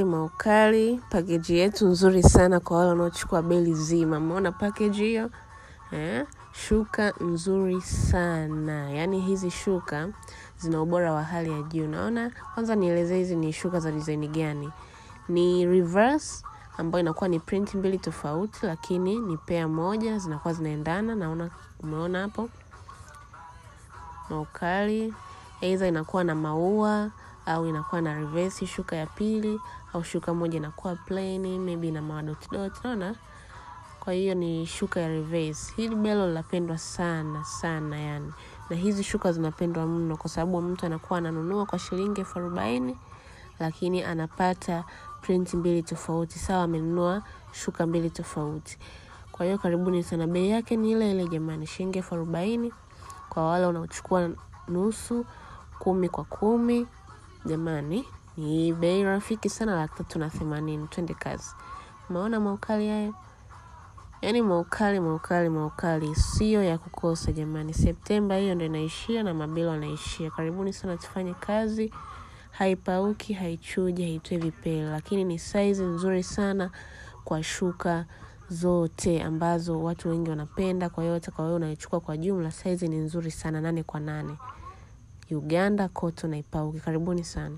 Maukali. Package yetu nzuri sana kwa wale wanaochukua beli zima. Umeona package hiyo? Shuka nzuri sana. Yaani hizi shuka zina ubora wa hali ya juu. Unaona? Kwanza nieleze hizi ni shuka za design gani. Ni reverse ambayo inakuwa ni print mbili tofauti, lakini ni pair moja, zinakuwa zinaendana. Naona umeona hapo? Maukali. Either inakuwa na maua au inakuwa na reverse shuka ya pili, au shuka moja inakuwa plain, maybe na madot dot, unaona? Kwa hiyo ni shuka ya reverse. Hili belo linapendwa sana yani. Na hizi shuka zinapendwa mno kwa sababu mtu anakuwa ananunua kwa shilingi 40, lakini anapata print mbili tofauti. Sawa, amenunua shuka mbili tofauti. Kwa hiyo karibuni sana. Bei yake ni ile jamani, shilingi 40 kwa wale wanaochukua nusu, 10 kwa 10. Jamani, ni bei rafiki sana, 380. Twende kazi. Umeona maukali hayo? Yaani maukali sio ya kukosa jamani. Septemba hiyo ndio inaishia na mabelo yanaishia. Karibuni sana, tufanye kazi. Haipauki, haichuji, haitoi vipele, lakini ni size nzuri sana kwa shuka zote ambazo watu wengi wanapenda. Kwa hiyo hata kwa wewe unaichukua kwa jumla, size ni nzuri sana, 8 kwa 8. Uganda cotton haipauki. Karibuni sana.